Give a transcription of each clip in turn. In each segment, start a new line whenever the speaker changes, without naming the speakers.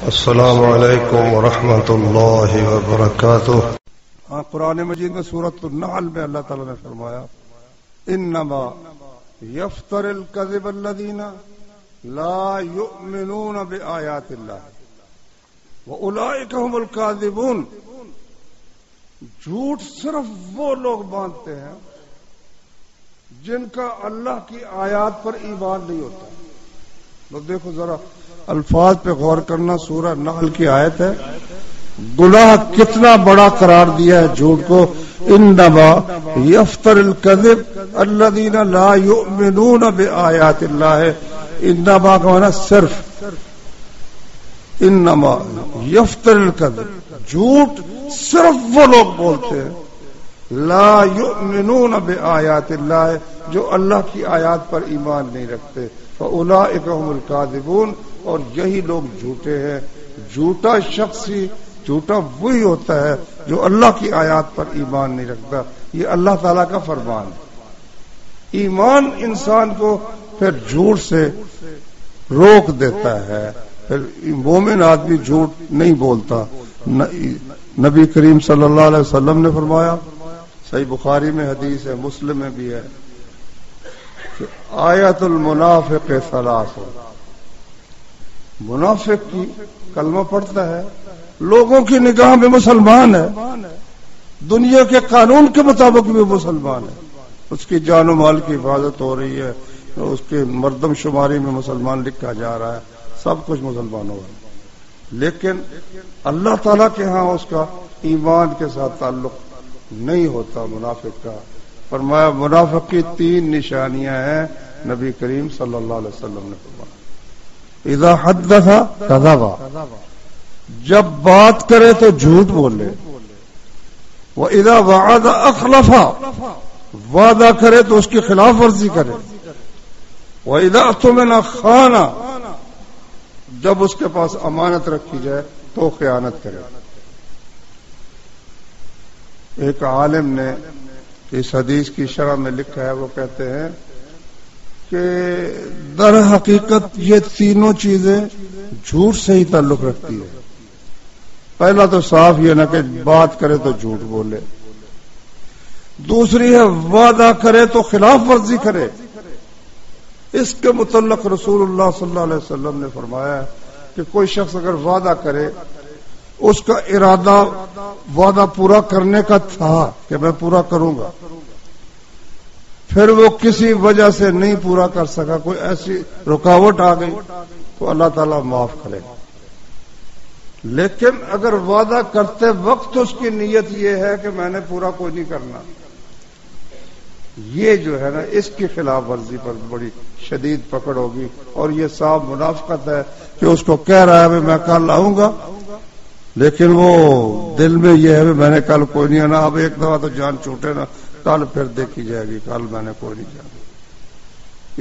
السلام علیکم ورحمۃ اللہ وبرکاتہ۔
قرآن مجید میں سورۃ النحل میں اللہ تعالیٰ نے فرمایا انما یفتر الکذب الذین لا یؤمنون بآیات اللہ واولئک هم الکاذبون۔ جھوٹ صرف وہ لوگ باندھتے ہیں جن کا اللہ کی آیات پر ایمان نہیں ہوتا۔ تو دیکھو ذرا الفاظ پہ غور کرنا، سورہ نحل کی آیت ہے، گناہ کتنا بڑا قرار دیا ہے جھوٹ کو۔ انما یفتر الکذب الذین لا یؤمنون بآیات اللہ، انما کا معنی صرف، انما یفتر الکذب، جھوٹ صرف وہ لوگ بولتے ہیں لا یؤمنون بآیات اللہ، جو اللہ کی آیات پر ایمان نہیں رکھتے۔ فاولئک هم الکاذبون، اور یہی لوگ جھوٹے ہیں۔ جھوٹا شخص ہی جھوٹا وہی ہوتا ہے جو اللہ کی آیات پر ایمان نہیں رکھتا۔ یہ اللہ تعالیٰ کا فرمان ہے۔ ایمان انسان کو پھر جھوٹ سے روک دیتا ہے، پھر مومن آدمی جھوٹ نہیں بولتا۔ نبی کریم صلی اللہ علیہ وسلم نے فرمایا، صحیح بخاری میں حدیث ہے، مسلم میں بھی ہے، کہ آیت المنافق ثلاث، منافق کی کلمہ پڑھتا ہے، لوگوں کی نگاہ میں مسلمان ہے، دنیا کے قانون کے مطابق بھی مسلمان ہے، اس کی جان و مال کی حفاظت ہو رہی ہے، اس کے مردم شماری میں مسلمان لکھا جا رہا ہے، سب کچھ مسلمان ہو رہا ہے، لیکن اللہ تعالیٰ کے ہاں اس کا ایمان کے ساتھ تعلق نہیں ہوتا منافق کا۔ فرمایا منافق کی 3 نشانیاں ہیں، نبی کریم صلی اللہ علیہ وسلم نے فرمایا، اذا حدث کذب، جب بات کرے تو جھوٹ بولے، واذا وعد اخلف، وعدہ کرے تو اس کی خلاف ورزی کرے، واذا اؤتمن خان، جب اس کے پاس امانت رکھی جائے تو خیانت کرے۔ ایک عالم نے اس حدیث کی شرح میں لکھا ہے، وہ کہتے ہیں کہ در حقیقت یہ تینوں چیزیں جھوٹ سے ہی تعلق رکھتی ہے۔ پہلا تو صاف یہ نہ کہ بات کرے تو جھوٹ بولے، دوسری ہے وعدہ کرے تو خلاف ورزی کرے۔ اس کے متعلق رسول اللہ صلی اللہ علیہ وسلم نے فرمایا کہ کوئی شخص اگر وعدہ کرے، اس کا ارادہ وعدہ پورا کرنے کا تھا کہ میں پورا کروں گا، پھر وہ کسی وجہ سے نہیں پورا کر سکا، کوئی ایسی رکاوٹ آ گئی، تو اللہ تعالیٰ معاف کرے گا۔ لیکن اگر وعدہ کرتے وقت اس کی نیت یہ ہے کہ میں نے پورا کوئی نہیں کرنا، یہ جو ہے نا، اس کی خلاف ورزی پر بڑی شدید پکڑ ہوگی، اور یہ صاف منافقت ہے کہ اس کو کہہ رہا ہے میں کل آؤں گا، لیکن وہ دل میں یہ ہے میں نے کل کوئی نہیں آنا، اب ایک دفعہ تو جان چھوٹے نا، کل پھر دیکھی جائے گی، کل میں نے کوئی نہیں جانا۔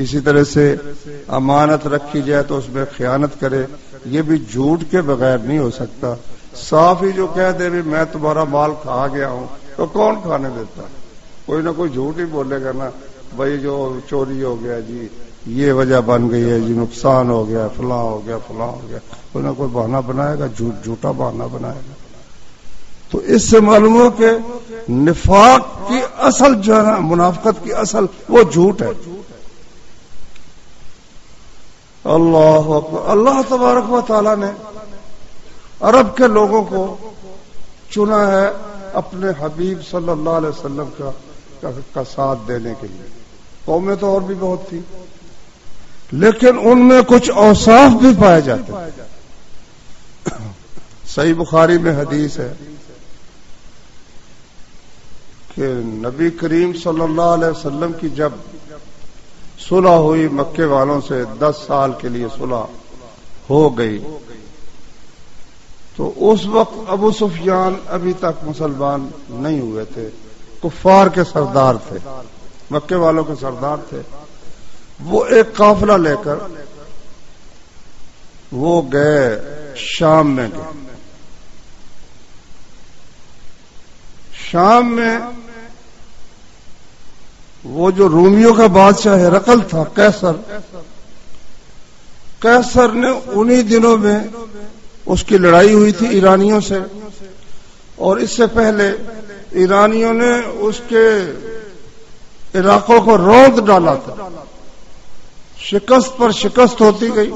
اسی طرح سے امانت رکھی جائے تو اس میں خیانت کرے، یہ بھی جھوٹ کے بغیر نہیں ہو سکتا۔ صاف ہی جو کہہ دے بھی میں تمہارا مال کھا گیا ہوں، تو کون کھانے دیتا؟ کوئی نہ کوئی جھوٹ ہی بولے گا نا، بھائی جو چوری ہو گیا جی، یہ وجہ بن گئی ہے جی، نقصان ہو گیا، فلاں ہو گیا، فلاں ہو گیا، کوئی نہ کوئی بہانہ بنائے گا، جھوٹا بہانہ بنائے گا۔ تو اس سے معلوم ہو کہ نفاق کی اصل جو ہے نا، منافقت کی اصل وہ جھوٹ ہے۔ اللہ اکبر۔ اللہ تبارک و تعالی نے عرب کے لوگوں کو چنا ہے اپنے حبیب صلی اللہ علیہ وسلم کا ساتھ دینے کے لیے۔ قومیں تو اور بھی بہت تھی، لیکن ان میں کچھ اوصاف بھی پائے جاتے ہیں۔ صحیح بخاری میں حدیث ہے کہ نبی کریم صلی اللہ علیہ وسلم کی جب صلح ہوئی مکے والوں سے، 10 سال کے لیے صلح ہو گئی، تو اس وقت ابو سفیان ابھی تک مسلمان نہیں ہوئے تھے، کفار کے سردار تھے، مکے والوں کے سردار تھے۔ وہ ایک قافلہ لے کر وہ گئے، شام میں گئے۔ شام میں وہ جو رومیوں کا بادشاہ ہرقل تھا، قیصر نے انہی دنوں میں اس کی لڑائی ہوئی تھی ایرانیوں سے، اور اس سے پہلے ایرانیوں نے اس کے علاقوں کو روند ڈالا تھا، شکست پر شکست ہوتی گئی.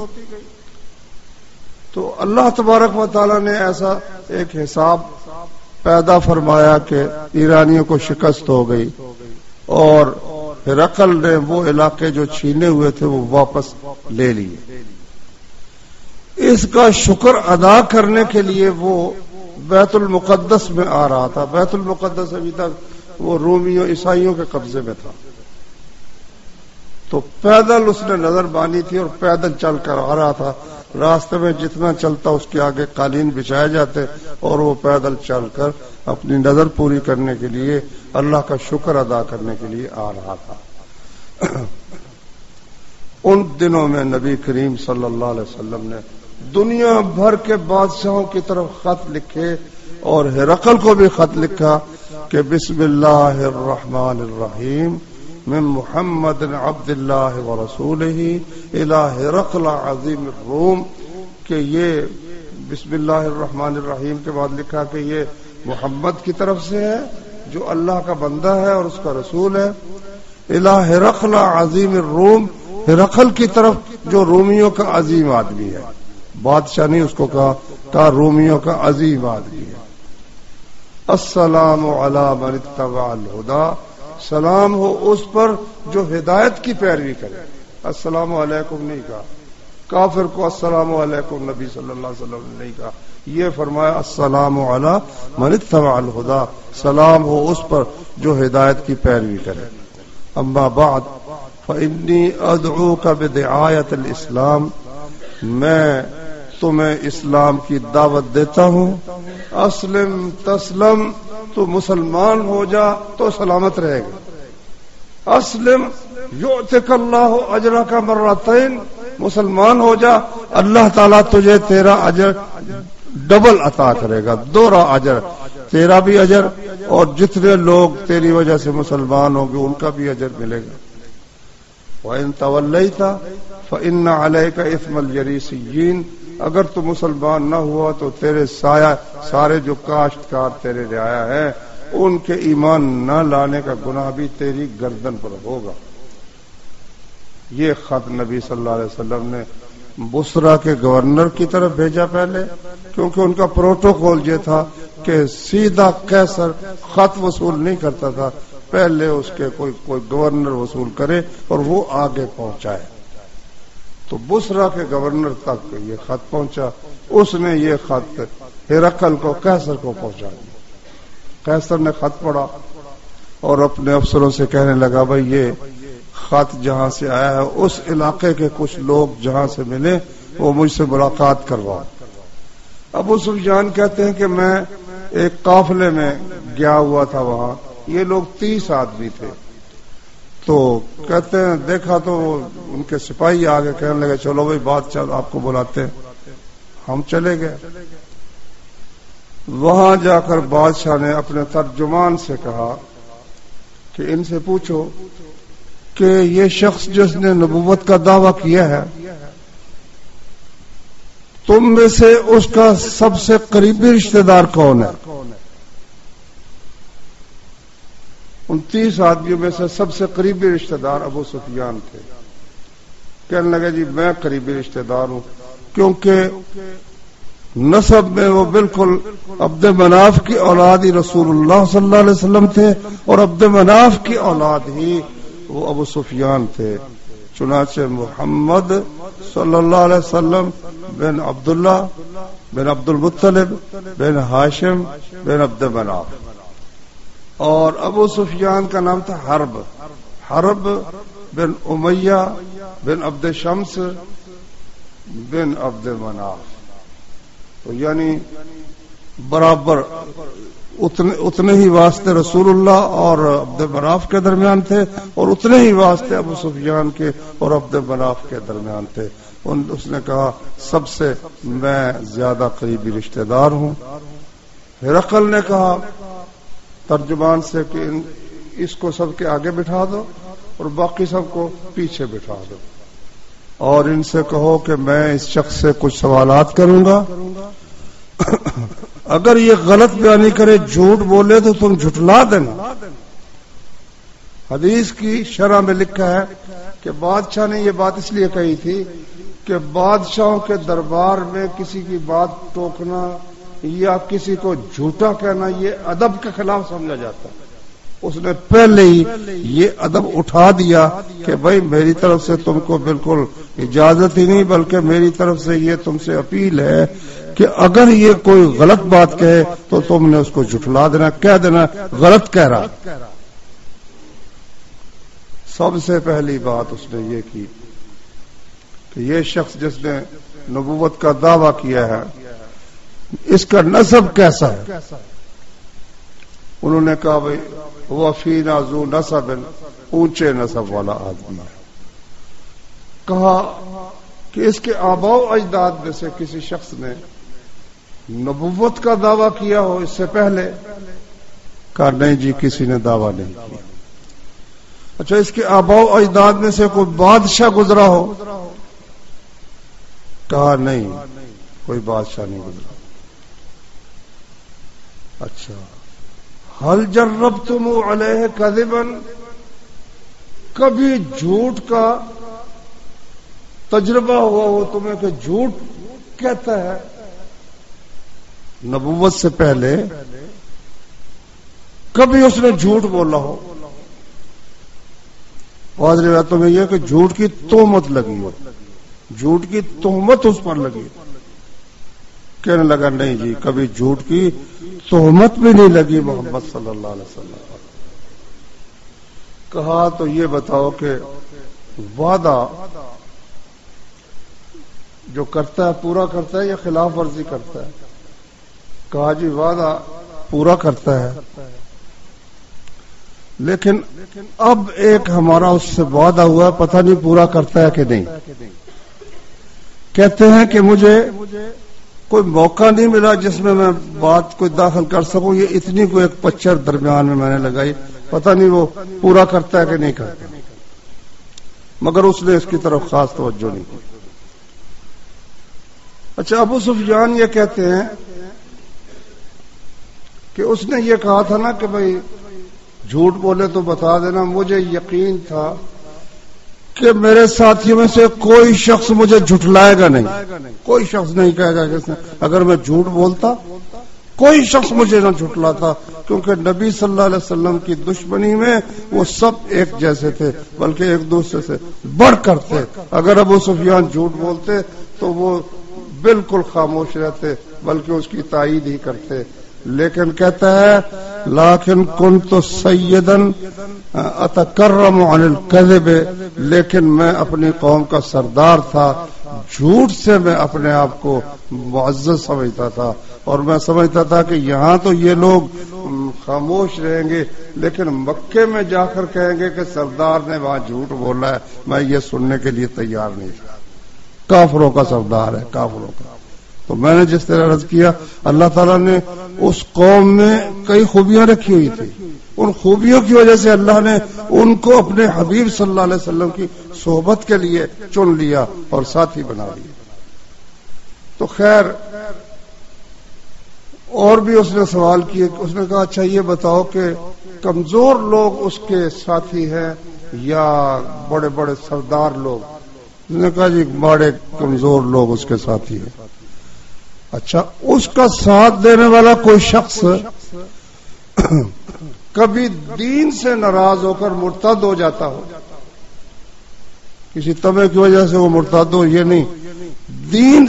تو اللہ تبارک و تعالی نے ایسا ایک حساب پیدا فرمایا کہ ایرانیوں کو شکست ہو گئی، اور ہرقل نے وہ علاقے جو چھینے ہوئے تھے وہ واپس لے لیے. اس کا شکر ادا کرنے کے لیے وہ بیت المقدس میں آ رہا تھا. بیت المقدس ابھی تک وہ رومیوں عیسائیوں کے قبضے میں تھا. تو پیدل اس نے نظر بانی تھی اور پیدل چل کر آ رہا تھا. راستے میں جتنا چلتا اس کے آگے قالین بچھائے جاتے اور وہ پیدل چل کر اپنی نظر پوری کرنے کے لیے اللہ کا شکر ادا کرنے کے لیے آ رہا تھا. ان دنوں میں نبی کریم صلی اللہ علیہ وسلم نے دنیا بھر کے بادشاہوں کی طرف خط لکھے اور ہرقل کو بھی خط لکھا کہ بسم اللہ الرحمن الرحیم من محمد عبد اللہ ورسولہ الی ہرقل عظیم الروم، کہ یہ بسم اللہ الرحمن الرحیم کے بعد لکھا کہ یہ محمد کی طرف سے ہے جو اللہ کا بندہ ہے اور اس کا رسول ہے، الی ہرقل عظیم الروم، ہرقل کی طرف جو رومیوں کا عظیم آدمی ہے. بادشاہ نہیں اس کو کہا رومیوں کا عظیم آدمی ہے. السلام علی من اتبع الہدی، سلام ہو اس پر جو ہدایت کی پیروی کرے. السلام علیکم نہیں کہا، کافر کو السلام علیکم نبی صلی اللہ علیہ وسلم نے نہیں کہا، یہ فرمایا السلام علی من اتبع الہدی، سلام ہو اس پر جو ہدایت کی پیروی کرے. اما بعد فانی ادعوک بدعایت الاسلام، میں تمہیں اسلام کی دعوت دیتا ہوں. اسلم تسلم، تو مسلمان ہو جا تو سلامت رہے گا. اسلم یؤتک اللہ اجرک مرتین، مسلمان ہو جا اللہ تعالیٰ تجھے تیرا اجر ڈبل عطا کرے گا، دوہرا اجر، تیرا بھی اجر اور جتنے لوگ تیری وجہ سے مسلمان ہوں گے ان کا بھی اجر ملے گا. وَإِن تَوَلَّيْتَ فَإِنَّ عَلَيْكَ إِثْمَ الْجَرِيسِيِّينَ، اگر تو مسلمان نہ ہوا تو تیرے سارے جو کاشتکار تیرے رعایا ہے ان کے ایمان نہ لانے کا گناہ بھی تیری گردن پر ہوگا. یہ خط نبی صلی اللہ علیہ وسلم نے بصرہ کے گورنر کی طرف بھیجا پہلے، کیونکہ ان کا پروٹوکول یہ تھا کہ سیدھا قیصر خط وصول نہیں کرتا تھا، پہلے اس کے کوئی گورنر وصول کرے اور وہ آگے پہنچائے. تو بصرہ کے گورنر تک یہ خط پہنچا. اس نے یہ خط ہرقل کو قیصر کو پہنچا دیا. قیصر نے خط پڑھا اور اپنے افسروں سے کہنے لگا بھائی یہ خط جہاں سے آیا ہے اس علاقے کے کچھ لوگ جہاں سے ملے وہ مجھ سے ملاقات کرواؤ. ابو سفیان کہتے ہیں کہ میں ایک قافلے میں گیا ہوا تھا، وہاں یہ لوگ 30 آدمی تھے. تو کہتے ہیں دیکھا تو ان کے سپاہی آگے کہنے لگے چلو بھائی بادشاہ آپ کو بلاتے ہیں. ہم چلے گئے. وہاں جا کر بادشاہ نے اپنے ترجمان سے کہا کہ ان سے پوچھو کہ یہ شخص جس نے نبوت کا دعویٰ کیا ہے تم میں سے اس کا سب سے قریبی رشتہ دار کون ہے؟ ان 30 آدمیوں میں سے سب سے قریبی رشتہ دار ابو سفیان تھے. کہنے لگے جی میں قریبی رشتہ دار ہوں، کیونکہ نسب میں وہ بالکل عبد مناف کی اولاد ہی رسول اللہ صلی اللہ علیہ وسلم تھے اور عبد مناف کی اولاد ہی وہ ابو سفیان تھے. چنانچہ محمد صلی اللہ علیہ وسلم بن عبداللہ بن عبد المطلب بن ہاشم بن عبد مناف، اور ابو سفیان کا نام تھا حرب بن امیہ بن عبد شمس بن عبد مناف. تو یعنی برابر اتنے ہی واسطے رسول اللہ اور عبد مناف کے درمیان تھے اور اتنے ہی واسطے ابو سفیان کے اور عبد مناف کے درمیان تھے. اس نے کہا سب سے میں زیادہ قریبی رشتہ دار ہوں. ہرقل نے کہا ترجمان سے کہ اس کو سب کے آگے بٹھا دو اور باقی سب کو پیچھے بٹھا دو اور ان سے کہو کہ میں اس شخص سے کچھ سوالات کروں گا اگر یہ غلط بیانی کرے، جھوٹ بولے تو تم جھٹلا دینا۔ حدیث کی شرح میں لکھا ہے کہ بادشاہ نے یہ بات اس لیے کہی تھی کہ بادشاہوں کے دربار میں کسی کی بات ٹوکنا یا کسی کو جھوٹا کہنا یہ ادب کے خلاف سمجھا جاتا ہے۔ اس نے پہلے ہی یہ ادب اٹھا دیا کہ بھائی میری طرف سے تم کو بالکل اجازت ہی نہیں، بلکہ میری طرف سے یہ تم سے اپیل ہے کہ اگر یہ کوئی غلط بات کہے تو تم نے اس کو جھٹلا دینا، کہہ دینا غلط کہہ رہا۔ سب سے پہلی بات اس نے یہ کی کہ یہ شخص جس نے نبوت کا دعویٰ کیا ہے اس کا نسب کیسا ہے؟ انہوں نے کہا بھائی وہ فینا ذو نسب، اونچے نسب والا آدمی ہے۔ کہا کہ اس کے آباء و اجداد میں سے کسی شخص نے نبوت کا دعویٰ کیا ہو اس سے پہلے؟ کہا نہیں جی، کسی نے دعویٰ نہیں کیا۔ اچھا، اس کے آباء و اجداد میں سے کوئی بادشاہ گزرا ہو؟ کہا نہیں، کوئی بادشاہ نہیں گزرا۔ اچھا، حل جربتم علیہ کذبا، کبھی جھوٹ کا تجربہ ہوا ہو تمہیں کہ جھوٹ کہتا ہے؟ نبوت سے پہلے کبھی اس نے جھوٹ بولا ہو؟ بعض روایتوں میں یہ کہ جھوٹ کی تہمت لگی ہو، جھوٹ کی تہمت اس پر لگی۔ کہنے لگا نہیں جی، کبھی جھوٹ کی تہمت بھی نہیں لگی محمد صلی اللہ علیہ وسلم۔ کہا تو یہ بتاؤ کہ وعدہ جو کرتا ہے پورا کرتا ہے یا خلاف ورزی کرتا ہے؟ کہا جی وعدہ پورا کرتا ہے، لیکن اب ایک ہمارا اس سے وعدہ ہوا، پتہ نہیں پورا کرتا ہے کہ نہیں۔ کہتے ہیں کہ مجھے کوئی موقع نہیں ملا جس میں میں بات کوئی داخل کر سکوں، یہ اتنی کوئی ایک پچر درمیان میں نے لگائی، پتہ نہیں وہ پورا کرتا ہے کہ نہیں کرتا، مگر اس نے اس کی طرف خاص توجہ نہیں کی۔ اچھا، ابو سفیان یہ کہتے ہیں کہ اس نے یہ کہا تھا نا کہ بھائی جھوٹ بولے تو بتا دینا، مجھے یقین تھا کہ میرے ساتھیوں میں سے کوئی شخص مجھے جھٹلائے گا نہیں، کوئی شخص نہیں کہے گا کہ اگر میں جھوٹ بولتا کوئی شخص مجھے نہ جھٹلاتا، کیونکہ نبی صلی اللہ علیہ وسلم کی دشمنی میں وہ سب ایک جیسے تھے، بلکہ ایک دوسرے سے بڑھ کر تھے۔ اگر ابو سفیان جھوٹ بولتے تو وہ بالکل خاموش رہتے، بلکہ اس کی تائید ہی کرتے۔ لیکن کہتا ہے لیکن کنت سیدا اتکرم عن الکذب، لیکن میں اپنی قوم کا سردار تھا، جھوٹ سے میں اپنے آپ کو معزز سمجھتا تھا، اور میں سمجھتا تھا کہ یہاں تو یہ لوگ خاموش رہیں گے، لیکن مکے میں جا کر کہیں گے کہ سردار نے وہاں جھوٹ بولا ہے، میں یہ سننے کے لیے تیار نہیں تھا۔ کافروں کا سردار ہے، کافروں کا۔ تو میں نے جس طرح عرض کیا، اللہ تعالیٰ نے اس قوم میں کئی خوبیاں رکھی ہوئی تھی، ان خوبیوں کی وجہ سے اللہ نے ان کو اپنے حبیب صلی اللہ علیہ وسلم کی صحبت کے لیے چن لیا اور ساتھی بنا لیا۔ تو خیر، اور بھی اس نے سوال کیے، اس نے کہا اچھا یہ بتاؤ کہ کمزور لوگ اس کے ساتھی ہیں یا بڑے بڑے سردار لوگ؟ اس نے کہا جی بڑے کمزور لوگ اس کے ساتھی ہیں۔ اچھا، اس کا ساتھ دینے والا کوئی شخص کبھی دین سے ناراض ہو کر مرتد ہو جاتا ہو، کسی طمع کی وجہ سے وہ مرتد ہو، یہ نہیں، دین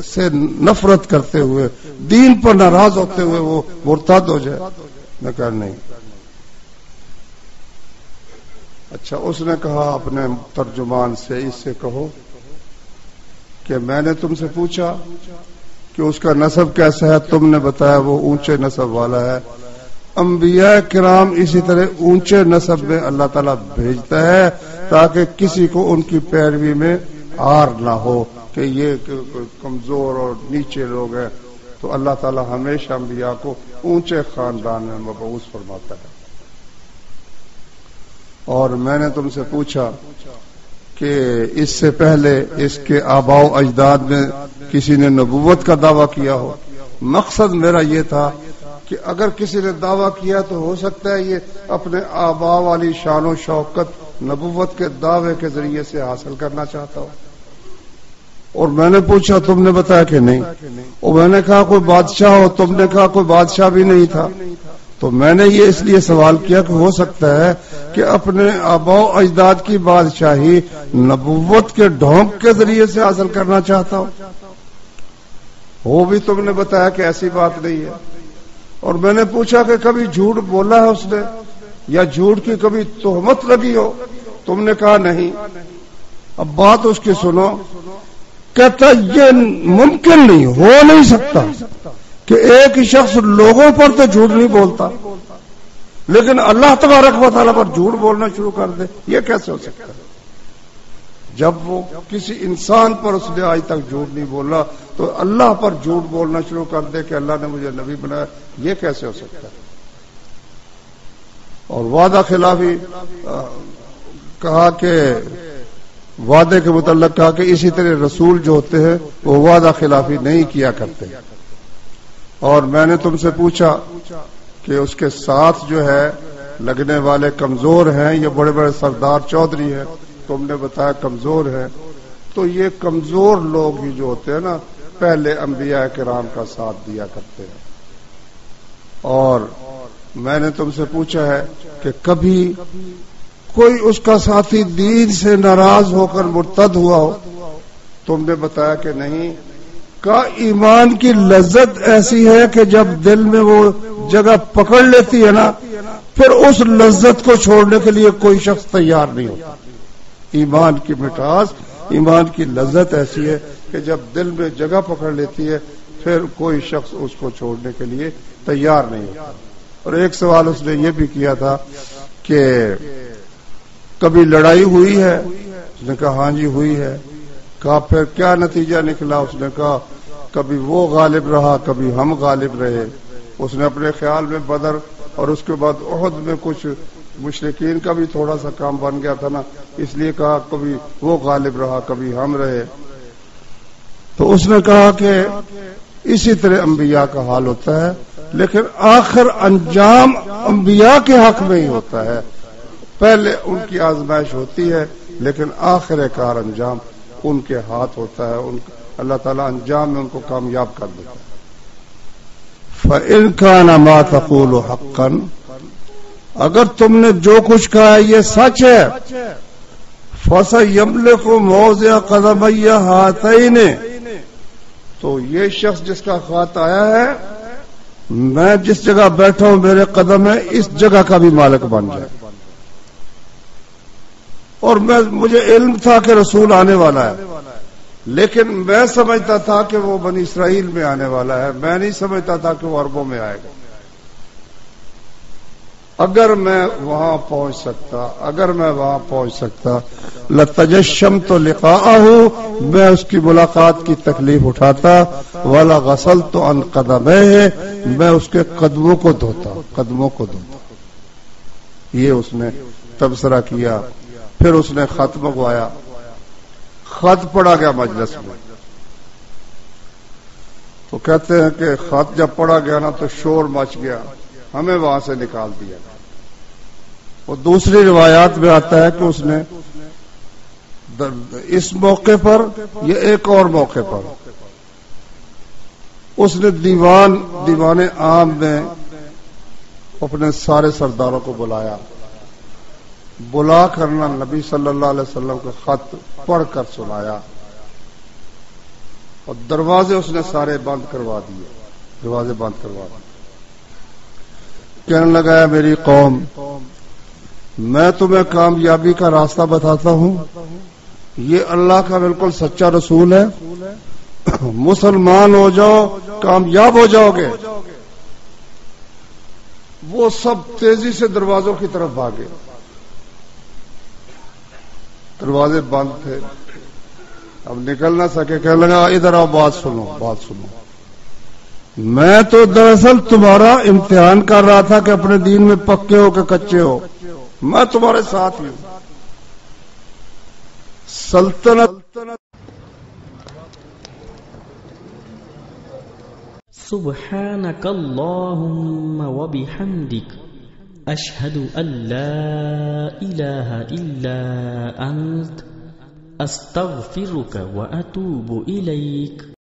سے نفرت کرتے ہوئے، دین پر ناراض ہوتے ہوئے وہ مرتد ہو جائے؟ میں کہا نہیں۔ اچھا، اس نے کہا اپنے ترجمان سے، اس سے کہو کہ میں نے تم سے پوچھا کہ اس کا نسب کیسا ہے، تم نے بتایا وہ اونچے نسب والا ہے۔ انبیاء کرام اسی طرح اونچے نسب میں اللہ تعالیٰ بھیجتا ہے تاکہ کسی کو ان کی پیروی میں آر نہ ہو کہ یہ کمزور اور نیچے لوگ ہیں، تو اللہ تعالیٰ ہمیشہ انبیاء کو اونچے خاندان میں مبعوث فرماتا ہے۔ اور میں نے تم سے پوچھا کہ اس سے پہلے اس کے آباء و اجداد میں کسی نے نبوت کا دعویٰ کیا ہو. مقصد میرا یہ تھا کہ اگر کسی نے دعویٰ کیا تو ہو سکتا ہے یہ اپنے آباء والی شان و شوکت نبوت کے دعوے کے ذریعے سے حاصل کرنا چاہتا ہو. اور میں نے پوچھا تم نے بتایا کہ نہیں. اور میں نے کہا کوئی بادشاہ ہو. تم نے کہا کوئی بادشاہ بھی نہیں تھا. تو میں نے یہ اس لیے سوال کیا کہ ہو سکتا ہے کہ اپنے آباء و اجداد کی بادشاہی نبوت کے ڈھونگ کے ذریعے سے حاصل کرنا چاہتا ہو. وہ بھی تم نے بتایا کہ ایسی بات نہیں ہے. اور میں نے پوچھا کہ کبھی جھوٹ بولا ہے اس نے یا جھوٹ کی کبھی تہمت لگی ہو. تم نے کہا نہیں. اب بات اس کی سنو. کہتا یہ ممکن نہیں, ہو نہیں سکتا کہ ایک ہی شخص لوگوں پر تو جھوٹ نہیں بولتا لیکن اللہ تبارک و تعالیٰ پر جھوٹ بولنا شروع کر دے. یہ کیسے ہو سکتا ہے؟ جب وہ کسی انسان پر اس نے آج تک جھوٹ نہیں بولا تو اللہ پر جھوٹ بولنا شروع کر دے کہ اللہ نے مجھے نبی بنایا. یہ کیسے ہو سکتا ہے؟ اور وعدہ خلافی کہا کہ وعدے کے متعلق کہا کہ اسی طرح رسول جو ہوتے ہیں وہ وعدہ خلافی نہیں کیا کرتے. اور میں نے تم سے پوچھا کہ اس کے ساتھ جو ہے لگنے والے کمزور ہیں یا بڑے بڑے سردار چودھری ہیں. تم نے بتایا کمزور ہے. تو یہ کمزور لوگ ہی جو ہوتے ہیں نا پہلے انبیاء کرام کا ساتھ دیا کرتے ہیں. اور میں نے تم سے پوچھا ہے کہ کبھی کوئی اس کا ساتھی دین سے ناراض ہو کر مرتد ہوا ہو. تم نے بتایا کہ نہیں. کا ایمان کی لذت ایسی ہے کہ جب دل میں وہ جگہ پکڑ لیتی ہے نا پھر اس لذت کو چھوڑنے کے لیے کوئی شخص تیار نہیں ہوتا. ایمان کی مٹھاس, ایمان کی لذت ایسی ہے کہ جب دل میں جگہ پکڑ لیتی ہے پھر کوئی شخص اس کو چھوڑنے کے لیے تیار نہیں ہوتا. اور ایک سوال اس نے یہ بھی کیا تھا کہ کبھی لڑائی ہوئی ہے. اس نے کہا ہاں جی ہوئی ہے. کہا پھر کیا نتیجہ نکلا؟ اس نے کہا کبھی وہ غالب رہا کبھی ہم غالب رہے. اس نے اپنے خیال میں بدر اور اس کے بعد احد میں کچھ مشرکین کا بھی تھوڑا سا کام بن گیا تھا نا, اس لیے کہا کبھی وہ غالب رہا کبھی ہم رہے. تو اس نے کہا کہ اسی طرح انبیاء کا حال ہوتا ہے لیکن آخر انجام انبیاء کے حق میں ہی ہوتا ہے. پہلے ان کی آزمائش ہوتی ہے لیکن آخر کار انجام ان کے ہاتھ ہوتا ہے. اللہ تعالیٰ انجام میں ان کو کامیاب کر دیتا ہے. فَإِنْ كَانَ مَا تَقُولُ حَقًّا, اگر تم نے جو کچھ کہا ہے یہ سچ ہے, فَسَيَمْلِكُ مَوْضِعَ قَدَمَيَّ هَاتَيْنِ, تو یہ شخص جس کا خط آیا ہے میں جس جگہ بیٹھا ہوں میرے قدم ہے اس جگہ کا بھی مالک بن جائے. اور مجھے علم تھا کہ رسول آنے والا ہے لیکن میں سمجھتا تھا کہ وہ بنی اسرائیل میں آنے والا ہے. میں نہیں سمجھتا تھا کہ وہ عربوں میں آئے گا. اگر میں وہاں پہنچ سکتا لتجشمت لقاءه, میں اس کی ملاقات کی تکلیف اٹھاتا. ولا غسلت عن قدمیہ, میں اس کے قدموں کو دھوتا. یہ اس نے تبصرہ کیا. پھر اس نے خط منگوایا. خط پڑھا گیا مجلس میں. تو کہتے ہیں کہ خط جب پڑھا گیا نا تو شور مچ گیا, ہمیں وہاں سے نکال دیا. اور دوسری روایات میں آتا ہے کہ اس نے اس موقع پر یا ایک اور موقع پر اس نے دیوان عام میں اپنے سارے سرداروں کو بلا کرنا نبی صلی اللہ علیہ وسلم کا خط پڑھ کر سنایا. اور دروازے اس نے سارے بند کروا دیے. کہنے لگا میری قوم, میں تمہیں کامیابی کا راستہ بتاتا ہوں. یہ اللہ کا بالکل سچا رسول ہے. مسلمان ہو جاؤ کامیاب ہو جاؤ گے. وہ سب تیزی سے دروازوں کی طرف بھاگے. دروازے بند تھے, اب نکل نہ سکے. کہنے لگا ادھر آؤ, بات سنو. میں تو دراصل تمہارا امتحان کر رہا تھا کہ اپنے دین میں پکے ہو کہ کچے ہو. میں تمہارے ساتھ ہی ہوں. سلطنت
سبحانك اللهم وبحمدك أشهد أن لا إله إلا أنت أستغفرك وأتوب إليك.